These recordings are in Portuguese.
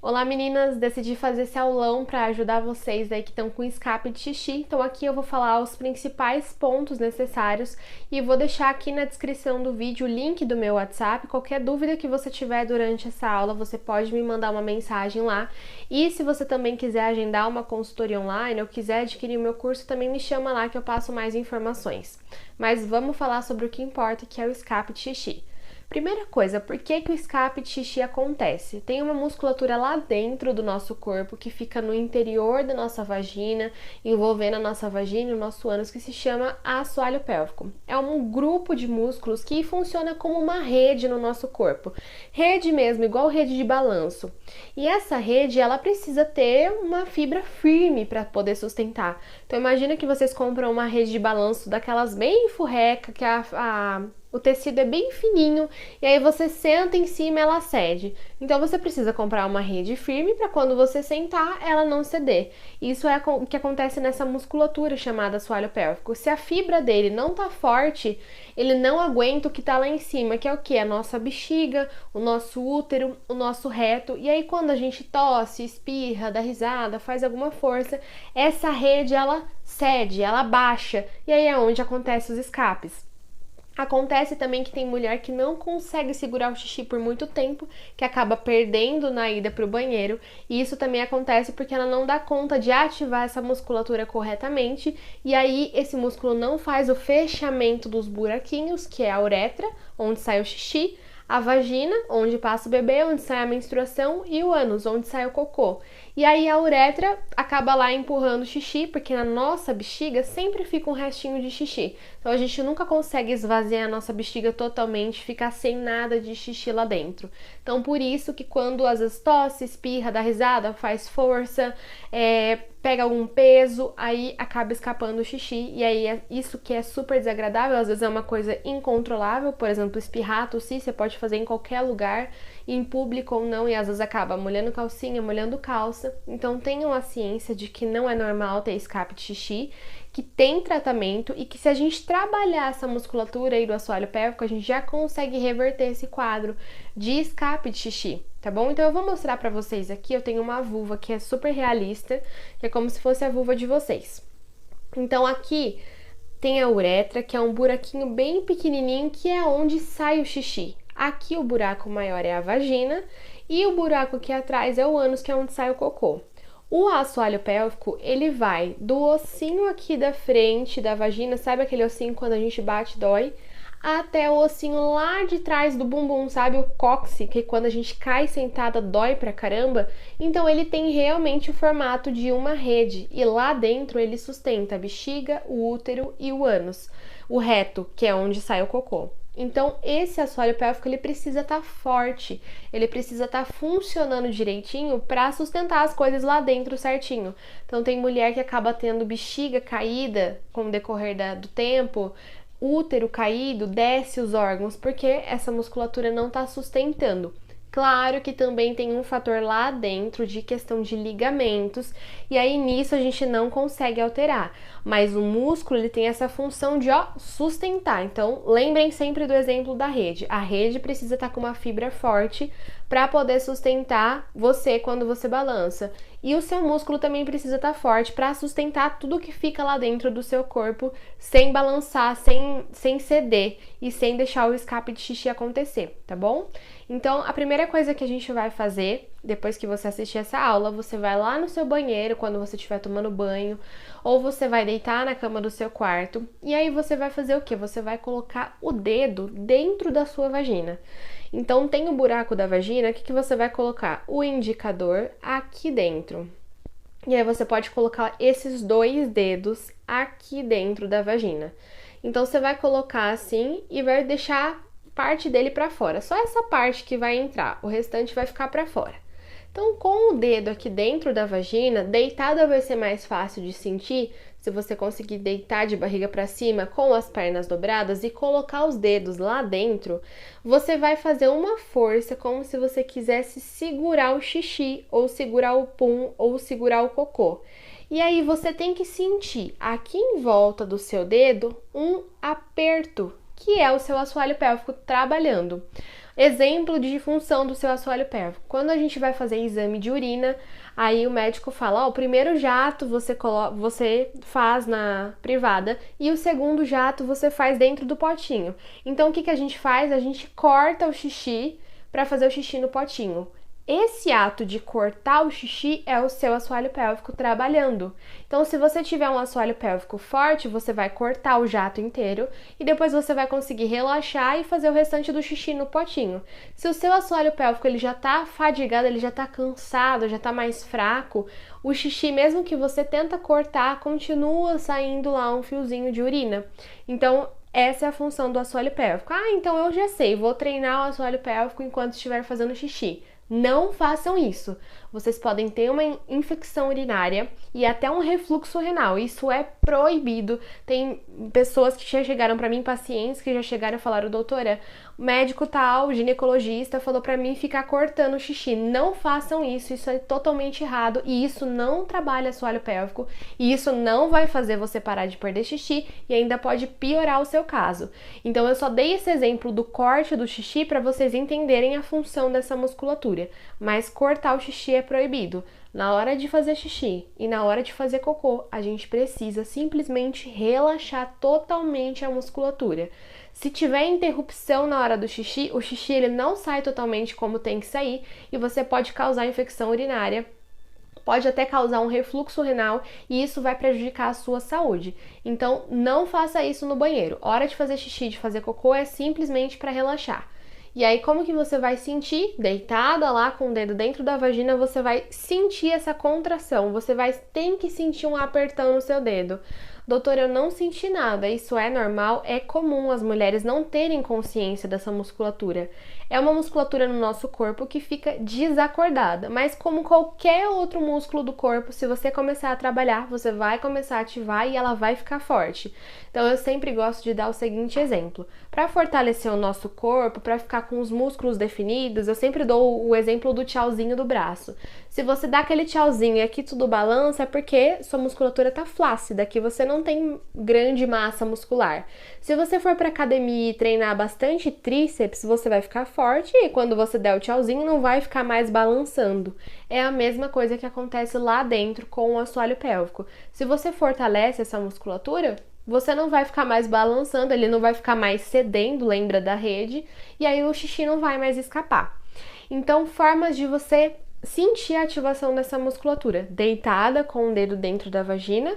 Olá meninas, decidi fazer esse aulão para ajudar vocês aí que estão com escape de xixi. Então aqui eu vou falar os principais pontos necessários e vou deixar aqui na descrição do vídeo o link do meu WhatsApp. Qualquer dúvida que você tiver durante essa aula, você pode me mandar uma mensagem lá. E se você também quiser agendar uma consultoria online ou quiser adquirir o meu curso, também me chama lá que eu passo mais informações. Mas vamos falar sobre o que importa, que é o escape de xixi. Primeira coisa, por que o escape de xixi acontece? Tem uma musculatura lá dentro do nosso corpo que fica no interior da nossa vagina, envolvendo a nossa vagina e o nosso ânus, que se chama assoalho pélvico. É um grupo de músculos que funciona como uma rede no nosso corpo. Rede mesmo, igual rede de balanço. E essa rede, ela precisa ter uma fibra firme para poder sustentar. Então imagina que vocês compram uma rede de balanço daquelas bem furreca, que o tecido é bem fininho e aí você senta em cima e ela cede. Então você precisa comprar uma rede firme para quando você sentar ela não ceder. Isso é o que acontece nessa musculatura chamada assoalho pélvico. Se a fibra dele não tá forte, ele não aguenta o que tá lá em cima, que é o que? A nossa bexiga, o nosso útero, o nosso reto. E aí quando a gente tosse, espirra, dá risada, faz alguma força, essa rede ela cede, ela baixa. E aí é onde acontecem os escapes. Acontece também que tem mulher que não consegue segurar o xixi por muito tempo, que acaba perdendo na ida para o banheiro, e isso também acontece porque ela não dá conta de ativar essa musculatura corretamente, e aí esse músculo não faz o fechamento dos buraquinhos, que é a uretra, onde sai o xixi, a vagina, onde passa o bebê, onde sai a menstruação, e o ânus, onde sai o cocô. E aí a uretra acaba lá empurrando o xixi, porque na nossa bexiga sempre fica um restinho de xixi. Então a gente nunca consegue esvaziar a nossa bexiga totalmente, ficar sem nada de xixi lá dentro. Então por isso que quando às vezes tosse, espirra, dá risada, faz força, pega algum peso, aí acaba escapando o xixi, e aí é isso que é super desagradável, às vezes é uma coisa incontrolável, por exemplo, espirrar, tossir, você pode fazer em qualquer lugar, em público ou não, e às vezes acaba molhando calcinha, molhando calça. Então tenham a ciência de que não é normal ter escape de xixi, que tem tratamento e que se a gente trabalhar essa musculatura aí do assoalho pélvico, a gente já consegue reverter esse quadro de escape de xixi, tá bom? Então eu vou mostrar pra vocês aqui, eu tenho uma vulva que é super realista, que é como se fosse a vulva de vocês. Então aqui tem a uretra, que é um buraquinho bem pequenininho, que é onde sai o xixi. Aqui o buraco maior é a vagina e o buraco aqui atrás é o ânus, que é onde sai o cocô. O assoalho pélvico, ele vai do ossinho aqui da frente da vagina, sabe aquele ossinho quando a gente bate dói? Até o ossinho lá de trás do bumbum, sabe? O cóccix, que quando a gente cai sentada dói pra caramba. Então ele tem realmente o formato de uma rede e lá dentro ele sustenta a bexiga, o útero e o ânus. O reto, que é onde sai o cocô. Então, esse assoalho pélvico, ele precisa estar forte, ele precisa estar funcionando direitinho para sustentar as coisas lá dentro certinho. Então, tem mulher que acaba tendo bexiga caída com o decorrer do tempo, útero caído, desce os órgãos, porque essa musculatura não está sustentando. Claro que também tem um fator lá dentro de questão de ligamentos, e aí nisso a gente não consegue alterar. Mas o músculo, ele tem essa função de, sustentar. Então, lembrem sempre do exemplo da rede. A rede precisa estar com uma fibra forte para poder sustentar você quando você balança. E o seu músculo também precisa estar forte para sustentar tudo que fica lá dentro do seu corpo sem balançar, sem ceder e sem deixar o escape de xixi acontecer, tá bom? Então, a primeira coisa que a gente vai fazer, depois que você assistir essa aula, você vai lá no seu banheiro, quando você estiver tomando banho, ou você vai deitar na cama do seu quarto, e aí você vai fazer o quê? Você vai colocar o dedo dentro da sua vagina. Então, tem o buraco da vagina, o que você vai colocar? O indicador aqui dentro. E aí você pode colocar esses dois dedos aqui dentro da vagina. Então, você vai colocar assim e vai deixar parte dele para fora. Só essa parte que vai entrar, o restante vai ficar para fora. Então, com o dedo aqui dentro da vagina, deitada vai ser mais fácil de sentir, se você conseguir deitar de barriga para cima com as pernas dobradas e colocar os dedos lá dentro, você vai fazer uma força como se você quisesse segurar o xixi, ou segurar o pum, ou segurar o cocô. E aí você tem que sentir aqui em volta do seu dedo um aperto, que é o seu assoalho pélvico trabalhando. Exemplo de função do seu assoalho pélvico. Quando a gente vai fazer exame de urina, aí o médico fala, ó, o primeiro jato você faz na privada e o segundo jato você faz dentro do potinho. Então o que a gente faz? A gente corta o xixi para fazer o xixi no potinho. Esse ato de cortar o xixi é o seu assoalho pélvico trabalhando. Então, se você tiver um assoalho pélvico forte, você vai cortar o jato inteiro e depois você vai conseguir relaxar e fazer o restante do xixi no potinho. Se o seu assoalho pélvico ele já tá fadigado, ele já tá cansado, já tá mais fraco, o xixi, mesmo que você tenta cortar, continua saindo lá um fiozinho de urina. Então, essa é a função do assoalho pélvico. Ah, então eu já sei, vou treinar o assoalho pélvico enquanto estiver fazendo xixi. Não façam isso. Vocês podem ter uma infecção urinária e até um refluxo renal. Isso é proibido. Tem pessoas que já chegaram para mim, pacientes que já chegaram e falaram, doutora, médico tal, ginecologista, falou para mim ficar cortando o xixi. Não façam isso é totalmente errado e isso não trabalha assoalho pélvico e isso não vai fazer você parar de perder xixi e ainda pode piorar o seu caso. Então eu só dei esse exemplo do corte do xixi para vocês entenderem a função dessa musculatura, mas cortar o xixi é proibido. Na hora de fazer xixi e na hora de fazer cocô, a gente precisa simplesmente relaxar totalmente a musculatura. Se tiver interrupção na hora do xixi, o xixi ele não sai totalmente como tem que sair e você pode causar infecção urinária, pode até causar um refluxo renal e isso vai prejudicar a sua saúde. Então, não faça isso no banheiro. Hora de fazer xixi, de fazer cocô é simplesmente para relaxar. E aí, como que você vai sentir? Deitada lá com o dedo dentro da vagina, você vai sentir essa contração. Você tem que sentir um apertão no seu dedo. Doutora, eu não senti nada. Isso é normal? É comum as mulheres não terem consciência dessa musculatura. É uma musculatura no nosso corpo que fica desacordada, mas como qualquer outro músculo do corpo, se você começar a trabalhar, você vai começar a ativar e ela vai ficar forte. Então eu sempre gosto de dar o seguinte exemplo. Para fortalecer o nosso corpo, para ficar com os músculos definidos, eu sempre dou o exemplo do tchauzinho do braço. Se você dá aquele tchauzinho e aqui tudo balança, é porque sua musculatura tá flácida, que você não tem grande massa muscular. Se você for para academia e treinar bastante tríceps, você vai ficar forte e quando você der o tchauzinho não vai ficar mais balançando. É a mesma coisa que acontece lá dentro com o assoalho pélvico. Se você fortalece essa musculatura, você não vai ficar mais balançando, ele não vai ficar mais cedendo, lembra da rede, e aí o xixi não vai mais escapar. Então, formas de você sentir a ativação dessa musculatura. Deitada com o dedo dentro da vagina,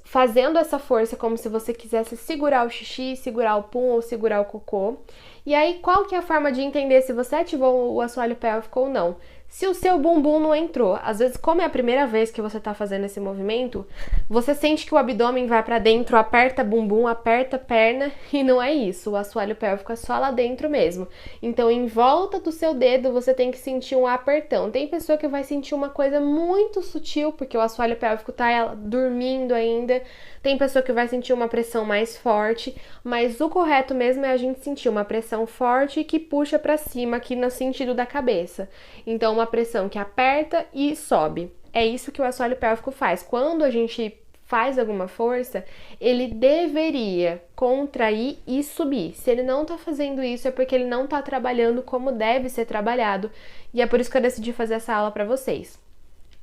fazendo essa força como se você quisesse segurar o xixi, segurar o pum ou segurar o cocô. E aí, qual que é a forma de entender se você ativou o assoalho pélvico ou não? Se o seu bumbum não entrou, às vezes, como é a primeira vez que você tá fazendo esse movimento, você sente que o abdômen vai para dentro, aperta bumbum, aperta perna, e não é isso. O assoalho pélvico é só lá dentro mesmo. Então, em volta do seu dedo, você tem que sentir um apertão. Tem pessoa que vai sentir uma coisa muito sutil, porque o assoalho pélvico tá dormindo ainda. Tem pessoa que vai sentir uma pressão mais forte, mas o correto mesmo é a gente sentir uma pressão forte que puxa para cima aqui no sentido da cabeça. Então, uma pressão que aperta e sobe. É isso que o assoalho pélvico faz. Quando a gente faz alguma força, ele deveria contrair e subir. Se ele não tá fazendo isso, é porque ele não tá trabalhando como deve ser trabalhado. E é por isso que eu decidi fazer essa aula para vocês.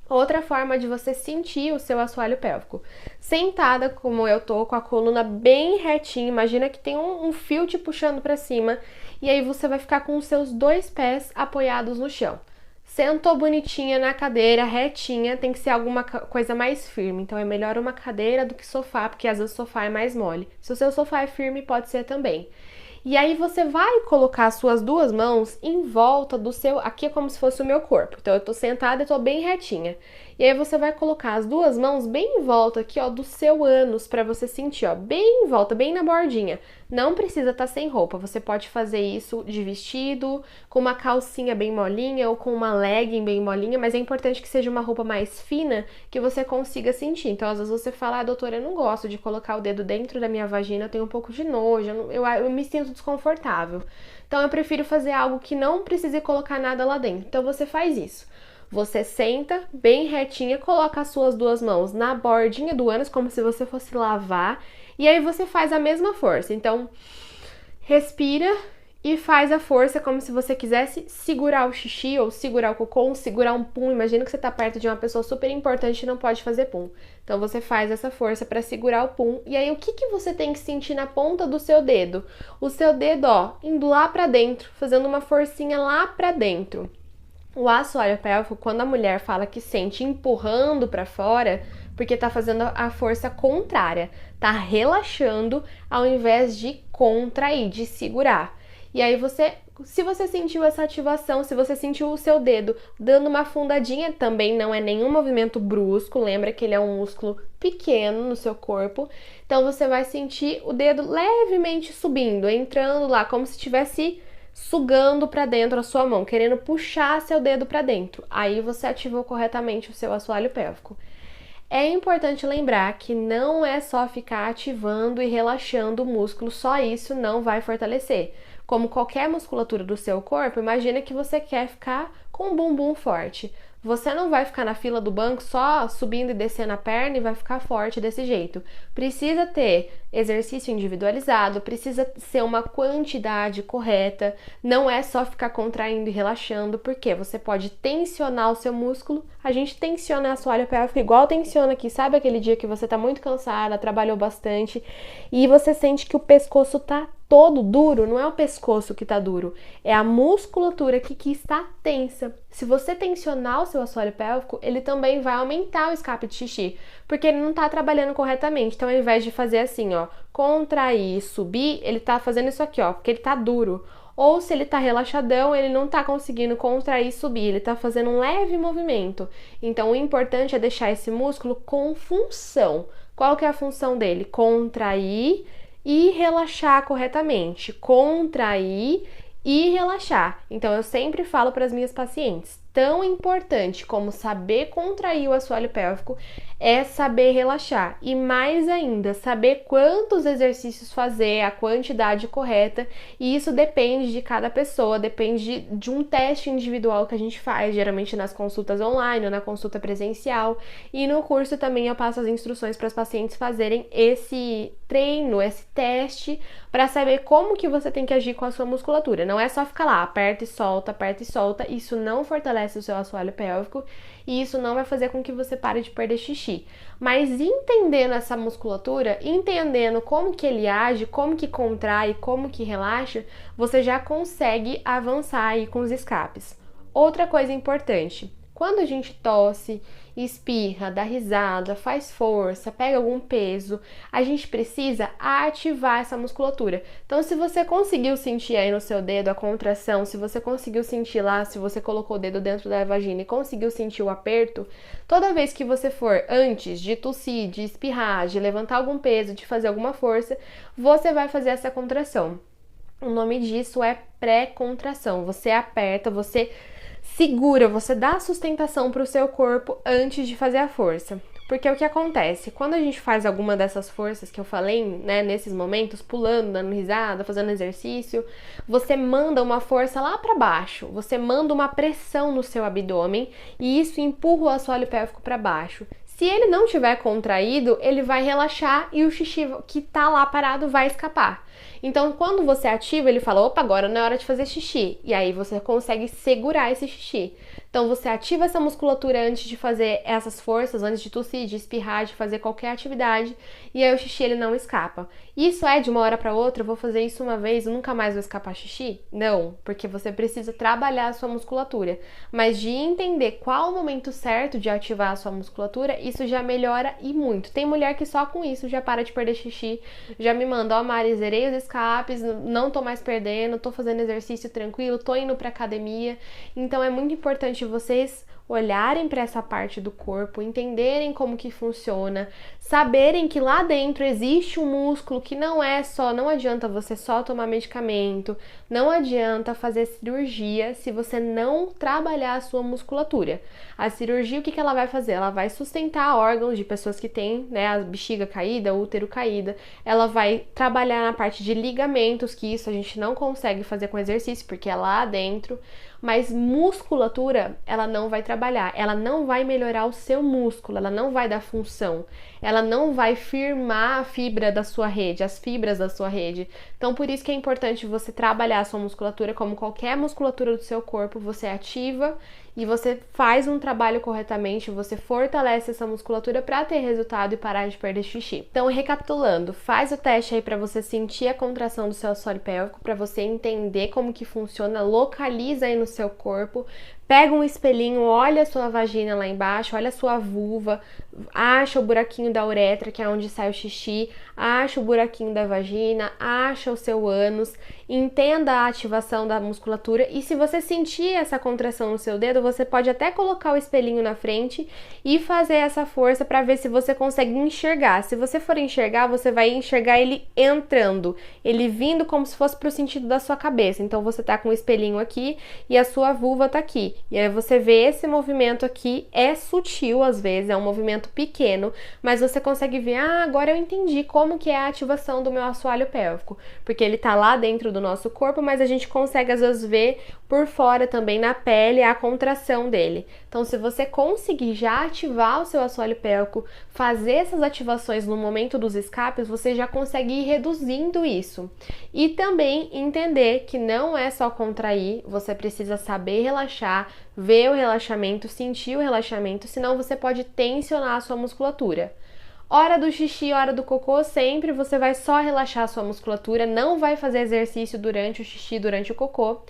Outra forma de você sentir o seu assoalho pélvico. Sentada, como eu tô, com a coluna bem retinha, imagina que tem um fio te puxando para cima, e aí você vai ficar com os seus 2 pés apoiados no chão. Sentou bonitinha na cadeira, retinha, tem que ser alguma coisa mais firme. Então é melhor uma cadeira do que sofá, porque às vezes o sofá é mais mole. Se o seu sofá é firme, pode ser também. E aí você vai colocar as suas 2 mãos em volta do seu... Aqui é como se fosse o meu corpo. Então eu tô sentada e tô bem retinha. E aí você vai colocar as 2 mãos bem em volta aqui, ó, do seu ânus, pra você sentir, ó, bem em volta, bem na bordinha. Não precisa estar sem roupa. Você pode fazer isso de vestido, com uma calcinha bem molinha ou com uma legging bem molinha, mas é importante que seja uma roupa mais fina que você consiga sentir. Então, às vezes você fala, doutora, eu não gosto de colocar o dedo dentro da minha vagina, eu tenho um pouco de nojo, eu me sinto desconfortável. Então, eu prefiro fazer algo que não precise colocar nada lá dentro. Então, você faz isso. Você senta bem retinha, coloca as suas 2 mãos na bordinha do ânus, como se você fosse lavar, e aí você faz a mesma força. Então, respira e faz a força como se você quisesse segurar o xixi ou segurar o cocô, segurar um pum. Imagina que você tá perto de uma pessoa super importante e não pode fazer pum. Então você faz essa força para segurar o pum. E aí o que você tem que sentir na ponta do seu dedo? O seu dedo, ó, indo lá para dentro, fazendo uma forcinha lá para dentro. O assoalho pélvico, quando a mulher fala que sente empurrando para fora, porque tá fazendo a força contrária, tá relaxando ao invés de contrair, de segurar. E aí se você sentiu essa ativação, se você sentiu o seu dedo dando uma afundadinha, também não é nenhum movimento brusco, lembra que ele é um músculo pequeno no seu corpo. Então você vai sentir o dedo levemente subindo, entrando lá como se estivesse sugando para dentro a sua mão, querendo puxar seu dedo para dentro. Aí você ativou corretamente o seu assoalho pélvico. É importante lembrar que não é só ficar ativando e relaxando o músculo, só isso não vai fortalecer. Como qualquer musculatura do seu corpo, imagina que você quer ficar com um bumbum forte. Você não vai ficar na fila do banco só subindo e descendo a perna e vai ficar forte desse jeito. Precisa ter exercício individualizado, precisa ser uma quantidade correta, não é só ficar contraindo e relaxando, porque você pode tensionar o seu músculo. A gente tensiona a assoalho pélvico igual tensiona aqui, sabe aquele dia que você tá muito cansada, trabalhou bastante e você sente que o pescoço tá todo duro? Não é o pescoço que tá duro, é a musculatura que está tensa. Se você tensionar o seu assoalho pélvico, ele também vai aumentar o escape de xixi, porque ele não tá trabalhando corretamente. Então, ao invés de fazer assim, ó, contrair e subir, ele tá fazendo isso aqui, ó, porque ele tá duro. Ou se ele tá relaxadão, ele não tá conseguindo contrair e subir, ele tá fazendo um leve movimento. Então, o importante é deixar esse músculo com função. Qual que é a função dele? Contrair e relaxar corretamente. Contrair e relaxar. Então, eu sempre falo para as minhas pacientes, tão importante como saber contrair o assoalho pélvico é saber relaxar. E mais ainda, saber quantos exercícios fazer, a quantidade correta. E isso depende de cada pessoa, depende de um teste individual que a gente faz, geralmente nas consultas online ou na consulta presencial. E no curso também eu passo as instruções para os pacientes fazerem esse treino, esse teste, para saber como que você tem que agir com a sua musculatura. Não é só ficar lá, aperta e solta, aperta e solta. Isso não fortalece o seu assoalho pélvico e isso não vai fazer com que você pare de perder xixi. Mas entendendo essa musculatura, entendendo como que ele age, como que contrai, como que relaxa, você já consegue avançar aí com os escapes. Outra coisa importante, quando a gente tosse, espirra, dá risada, faz força, pega algum peso, a gente precisa ativar essa musculatura. Então, se você conseguiu sentir aí no seu dedo a contração, se você conseguiu sentir lá, se você colocou o dedo dentro da vagina e conseguiu sentir o aperto, toda vez que você for, antes de tossir, de espirrar, de levantar algum peso, de fazer alguma força, você vai fazer essa contração. O nome disso é pré-contração. Você aperta, você segura, você dá sustentação para o seu corpo antes de fazer a força. Porque o que acontece? Quando a gente faz alguma dessas forças que eu falei, né, nesses momentos, pulando, dando risada, fazendo exercício, você manda uma força lá para baixo, você manda uma pressão no seu abdômen e isso empurra o assoalho pélvico para baixo. Se ele não tiver contraído, ele vai relaxar e o xixi que tá lá parado vai escapar. Então, quando você ativa, ele fala, opa, agora não é hora de fazer xixi. E aí você consegue segurar esse xixi. Então, você ativa essa musculatura antes de fazer essas forças, antes de tossir, de espirrar, de fazer qualquer atividade. E aí o xixi, ele não escapa. Isso é de uma hora para outra, eu vou fazer isso uma vez e nunca mais vai escapar xixi? Não, porque você precisa trabalhar a sua musculatura. Mas de entender qual o momento certo de ativar a sua musculatura, isso já melhora e muito. Tem mulher que só com isso já para de perder xixi, já me manda, ó, Mari, zerei os escapes, não tô mais perdendo, tô fazendo exercício tranquilo, tô indo pra academia. Então é muito importante vocês olharem para essa parte do corpo, entenderem como que funciona, saberem que lá dentro existe um músculo que não adianta você só tomar medicamento, não adianta fazer cirurgia se você não trabalhar a sua musculatura. A cirurgia, o que ela vai fazer? Ela vai sustentar órgãos de pessoas que têm, né, a bexiga caída, o útero caída, ela vai trabalhar na parte de ligamentos, que isso a gente não consegue fazer com exercício, porque é lá dentro, mas musculatura ela não vai trabalhar, ela não vai melhorar o seu músculo, ela não vai dar função, ela não vai firmar a fibra da sua rede, as fibras da sua rede. Então, por isso que é importante você trabalhar a sua musculatura como qualquer musculatura do seu corpo, você ativa e você faz um trabalho corretamente, você fortalece essa musculatura para ter resultado e parar de perder xixi. Então, recapitulando, faz o teste aí para você sentir a contração do seu assoalho pélvico, para você entender como que funciona, localiza aí no seu corpo, pega um espelhinho, olha a sua vagina lá embaixo, olha a sua vulva, acha o buraquinho da uretra, que é onde sai o xixi, acha o buraquinho da vagina, acha o seu ânus, entenda a ativação da musculatura e se você sentir essa contração no seu dedo, você pode até colocar o espelhinho na frente e fazer essa força para ver se você consegue enxergar. Se você for enxergar, você vai enxergar ele entrando, ele vindo como se fosse para o sentido da sua cabeça. Então você tá com o espelhinho aqui e a sua vulva tá aqui. E aí você vê esse movimento aqui, é sutil às vezes, é um movimento pequeno, mas você consegue ver, agora eu entendi como que é a ativação do meu assoalho pélvico, porque ele tá lá dentro do nosso corpo, mas a gente consegue às vezes ver por fora também na pele a contração dele. Então, se você conseguir já ativar o seu assoalho pélvico, fazer essas ativações no momento dos escapes, você já consegue ir reduzindo isso. E também entender que não é só contrair, você precisa saber relaxar, ver o relaxamento, sentir o relaxamento, senão você pode tensionar a sua musculatura. Hora do xixi, hora do cocô, sempre você vai só relaxar a sua musculatura, não vai fazer exercício durante o xixi, durante o cocô.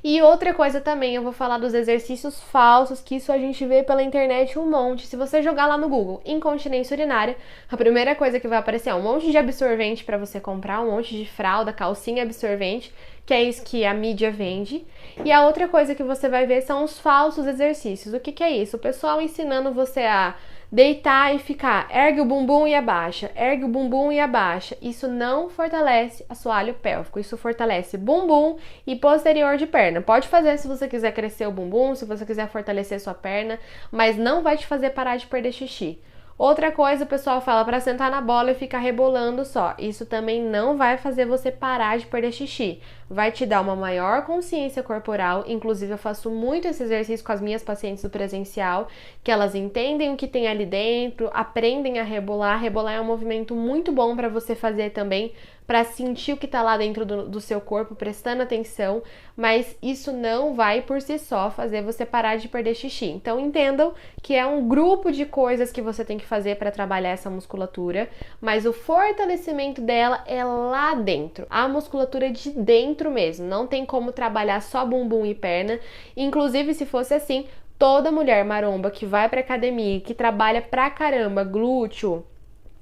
E outra coisa também, eu vou falar dos exercícios falsos, que isso a gente vê pela internet um monte. Se você jogar lá no Google, incontinência urinária, a primeira coisa que vai aparecer é um monte de absorvente para você comprar, um monte de fralda, calcinha absorvente, que é isso que a mídia vende. E a outra coisa que você vai ver são os falsos exercícios. O que é isso? O pessoal ensinando você a deitar e ficar, ergue o bumbum e abaixa, ergue o bumbum e abaixa. Isso não fortalece assoalho pélvico, isso fortalece bumbum e posterior de perna. Pode fazer se você quiser crescer o bumbum, se você quiser fortalecer sua perna, mas não vai te fazer parar de perder xixi. Outra coisa, o pessoal fala para sentar na bola e ficar rebolando só. Isso também não vai fazer você parar de perder xixi. Vai te dar uma maior consciência corporal. Inclusive, eu faço muito esse exercício com as minhas pacientes do presencial, que elas entendem o que tem ali dentro, aprendem a rebolar. Rebolar é um movimento muito bom para você fazer também, para sentir o que está lá dentro do seu corpo, prestando atenção, mas isso não vai por si só fazer você parar de perder xixi. Então entendam que é um grupo de coisas que você tem que fazer para trabalhar essa musculatura, mas o fortalecimento dela é lá dentro, a musculatura de dentro mesmo, não tem como trabalhar só bumbum e perna. Inclusive, se fosse assim, toda mulher maromba que vai para academia, que trabalha pra caramba glúteo,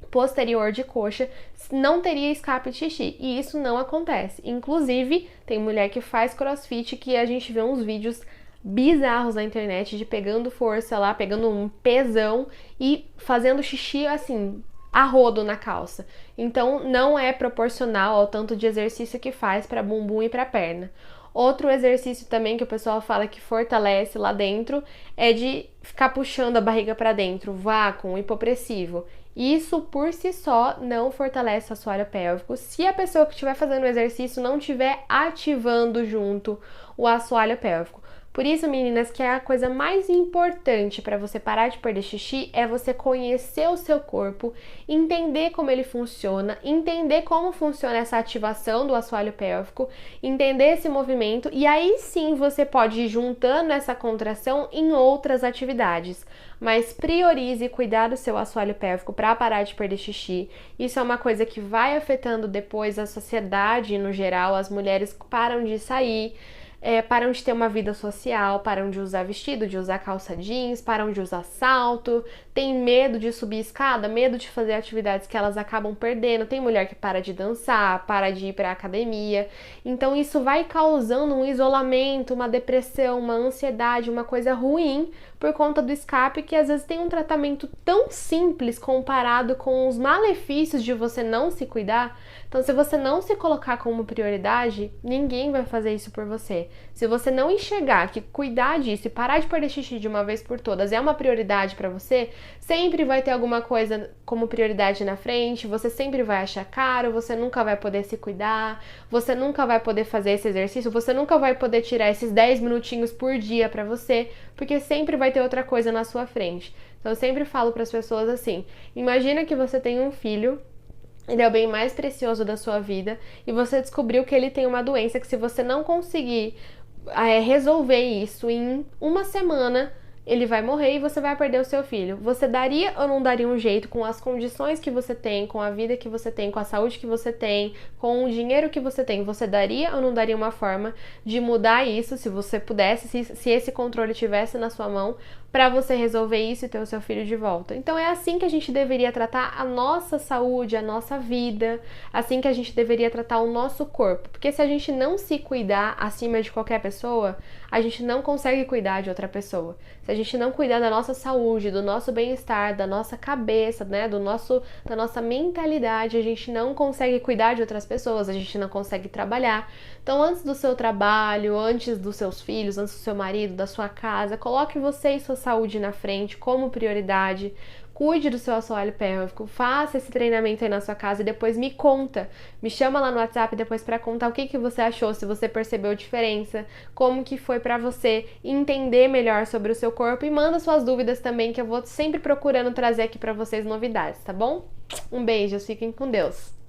posterior de coxa, não teria escape de xixi, e isso não acontece. Inclusive, tem mulher que faz crossfit que a gente vê uns vídeos bizarros na internet de pegando força lá, pegando um pesão e fazendo xixi assim, a rodo na calça. Então, não é proporcional ao tanto de exercício que faz para bumbum e para perna. Outro exercício também que o pessoal fala que fortalece lá dentro é de ficar puxando a barriga para dentro, vácuo, hipopressivo. Isso por si só não fortalece o assoalho pélvico se a pessoa que estiver fazendo o exercício não estiver ativando junto o assoalho pélvico. Por isso, meninas, que a coisa mais importante para você parar de perder xixi é você conhecer o seu corpo, entender como ele funciona, entender como funciona essa ativação do assoalho pélvico, entender esse movimento e aí sim você pode ir juntando essa contração em outras atividades. Mas priorize cuidar do seu assoalho pélvico para parar de perder xixi. Isso é uma coisa que vai afetando depois a sociedade no geral, as mulheres param de sair, param de ter uma vida social, param de usar vestido, de usar calça jeans, param de usar salto, tem medo de subir escada, medo de fazer atividades que elas acabam perdendo, tem mulher que para de dançar, para de ir para a academia, então isso vai causando um isolamento, uma depressão, uma ansiedade, uma coisa ruim por conta do escape, que às vezes tem um tratamento tão simples comparado com os malefícios de você não se cuidar. Então, se você não se colocar como prioridade, ninguém vai fazer isso por você. Se você não enxergar que cuidar disso e parar de perder xixi de uma vez por todas é uma prioridade para você, sempre vai ter alguma coisa como prioridade na frente, você sempre vai achar caro, você nunca vai poder se cuidar, você nunca vai poder fazer esse exercício, você nunca vai poder tirar esses 10 minutinhos por dia para você, porque sempre vai ter outra coisa na sua frente. Então, eu sempre falo para as pessoas assim: imagina que você tem um filho. Ele é o bem mais precioso da sua vida e você descobriu que ele tem uma doença que, se você não conseguir resolver isso em uma semana, ele vai morrer e você vai perder o seu filho. Você daria ou não daria um jeito, com as condições que você tem, com a vida que você tem, com a saúde que você tem, com o dinheiro que você tem? Você daria ou não daria uma forma de mudar isso, se você pudesse, se esse controle estivesse na sua mão, para você resolver isso e ter o seu filho de volta? Então é assim que a gente deveria tratar a nossa saúde, a nossa vida, assim que a gente deveria tratar o nosso corpo. Porque se a gente não se cuidar acima de qualquer pessoa, a gente não consegue cuidar de outra pessoa. Se a gente não cuidar da nossa saúde, do nosso bem-estar, da nossa cabeça, né, da nossa mentalidade, a gente não consegue cuidar de outras pessoas, a gente não consegue trabalhar. Então, antes do seu trabalho, antes dos seus filhos, antes do seu marido, da sua casa, coloque você e sua saúde na frente como prioridade. Cuide do seu assoalho pélvico, faça esse treinamento aí na sua casa e depois me conta. Me chama lá no WhatsApp depois para contar o que você achou, se você percebeu diferença, como que foi para você entender melhor sobre o seu corpo, e manda suas dúvidas também, que eu vou sempre procurando trazer aqui para vocês novidades, tá bom? Um beijo, fiquem com Deus!